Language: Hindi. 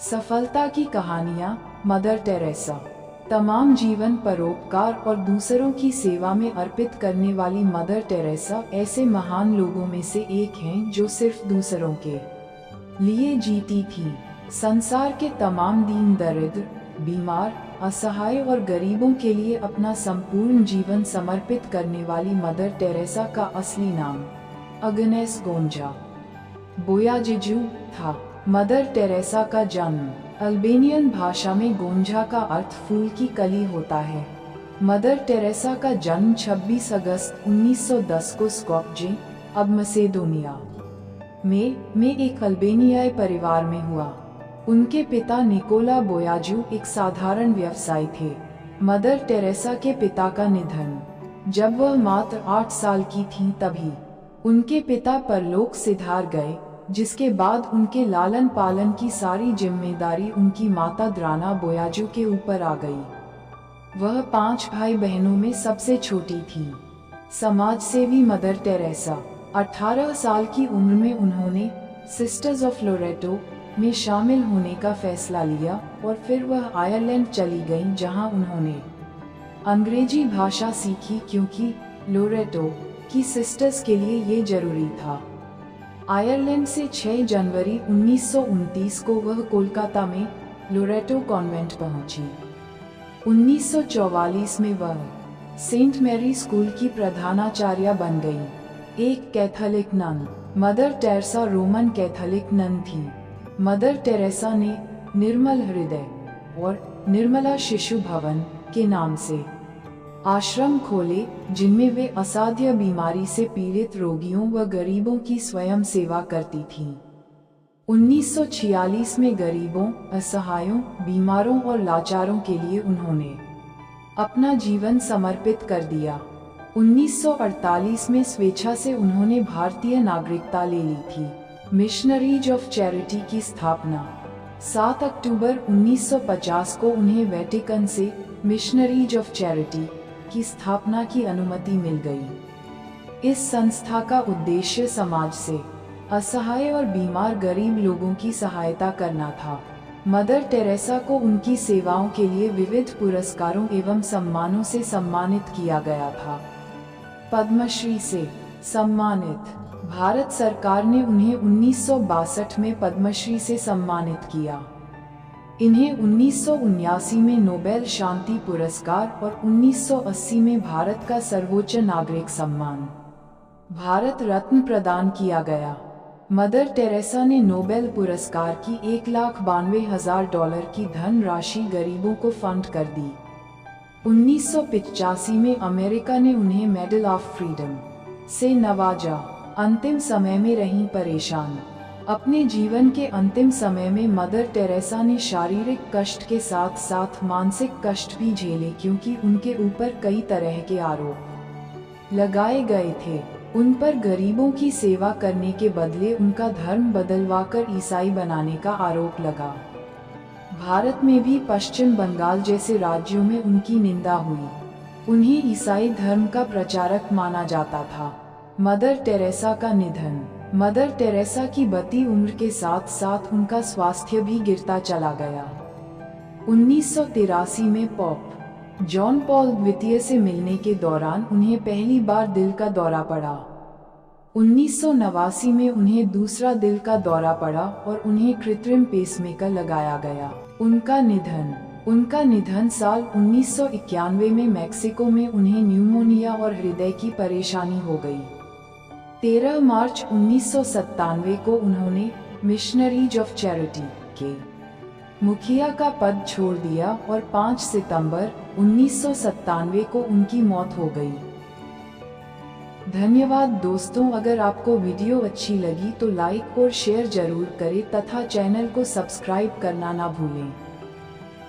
सफलता की कहानियाँ। मदर टेरेसा तमाम जीवन परोपकार और दूसरों की सेवा में अर्पित करने वाली मदर टेरेसा ऐसे महान लोगों में से एक हैं जो सिर्फ दूसरों के लिए जीती थी। संसार के तमाम दीन दरिद्र, बीमार, असहाय और गरीबों के लिए अपना संपूर्ण जीवन समर्पित करने वाली मदर टेरेसा का असली नाम अग्नेस गोंजा बोयाजिजू था। मदर टेरेसा का जन्म अल्बेनियन भाषा में गोंजा का अर्थ फूल की कली होता है। मदर टेरेसा का जन्म 26 अगस्त 1910 को स्कोप्जे, अब मसेडोनिया में एक अल्बेनियाई परिवार में हुआ। उनके पिता निकोला बोयाजू एक साधारण व्यवसायी थे। मदर टेरेसा के पिता का निधन जब वह मात्र 8 साल की थीं तभी उनके पिता परलोक सिधार गए, जिसके बाद उनके लालन पालन की सारी जिम्मेदारी उनकी माता द्राना बोयाजू के ऊपर आ गई। वह 5 भाई बहनों में सबसे छोटी थी। समाजसेवी मदर टेरेसा 18 साल की उम्र में उन्होंने सिस्टर्स ऑफ लोरेटो में शामिल होने का फैसला लिया और फिर वह आयरलैंड चली गईं, जहां उन्होंने अंग्रेजी भाषा सीखी क्योंकि लोरेटो की सिस्टर्स के लिए ये जरूरी था। आयरलैंड से 6 जनवरी 1929 को वह कोलकाता में लोरेटो कॉन्वेंट पहुंची। 1944 में वह सेंट मैरी स्कूल की प्रधानाचार्या बन गई, एक Catholic nun. Mother Teresa Roman Catholic nun थी। मदर टेरेसा ने निर्मल हृदय और निर्मला शिशु भवन के नाम से आश्रम खोले, जिनमें वे असाध्य बीमारी से पीड़ित रोगियों व गरीबों की स्वयं सेवा करती थीं। 1946 में गरीबों, असहायों, बीमारों और लाचारों के लिए उन्होंने अपना जीवन समर्पित कर दिया। 1948 में स्वेच्छा से उन्होंने भारतीय नागरिकता ले ली थी। मिशनरीज ऑफ चैरिटी की स्थापना 7 अक्टूबर 1950 को उन्हें वेटिकन से मिशनरीज ऑफ चैरिटी की स्थापना की अनुमति मिल गई। इस संस्था का उद्देश्य समाज से असहाय और बीमार गरीब लोगों की सहायता करना था। मदर टेरेसा को उनकी सेवाओं के लिए विविध पुरस्कारों एवं सम्मानों से सम्मानित किया गया था। पद्मश्री से सम्मानित भारत सरकार ने उन्हें 1962 में पद्मश्री से सम्मानित किया। इन्हें 1979 में नोबेल शांति पुरस्कार और 1980 में भारत का सर्वोच्च नागरिक सम्मान भारत रत्न प्रदान किया गया। मदर टेरेसा ने नोबेल पुरस्कार की $1,92,000 की धन राशि गरीबों को फंड कर दी। 1985 में अमेरिका ने उन्हें मेडल ऑफ फ्रीडम से नवाजा। अंतिम समय में रहीं परेशान। अपने जीवन के अंतिम समय में मदर टेरेसा ने शारीरिक कष्ट के साथ साथ मानसिक कष्ट भी झेले, क्योंकि उनके ऊपर कई तरह के आरोप लगाए गए थे। उन पर गरीबों की सेवा करने के बदले उनका धर्म बदलवाकर ईसाई बनाने का आरोप लगा। भारत में भी पश्चिम बंगाल जैसे राज्यों में उनकी निंदा हुई। उन्हें ईसाई धर्म का प्रचारक माना जाता था। मदर टेरेसा का निधन। मदर टेरेसा की बढ़ती उम्र के साथ साथ उनका स्वास्थ्य भी गिरता चला गया। 1983 में पोप जॉन पॉल द्वितीय से मिलने के दौरान उन्हें पहली बार दिल का दौरा पड़ा। 1989 में उन्हें दूसरा दिल का दौरा पड़ा और उन्हें कृत्रिम पेसमेकर लगाया गया। उनका निधन साल 1991 में मैक्सिको में उन्हें न्यूमोनिया और हृदय की परेशानी हो गई। 13 मार्च 1997 को उन्होंने मिशनरीज ऑफ चैरिटी के मुखिया का पद छोड़ दिया और 5 सितंबर 1997 को उनकी मौत हो गई। धन्यवाद दोस्तों, अगर आपको वीडियो अच्छी लगी तो लाइक और शेयर जरूर करें तथा चैनल को सब्सक्राइब करना ना भूलें।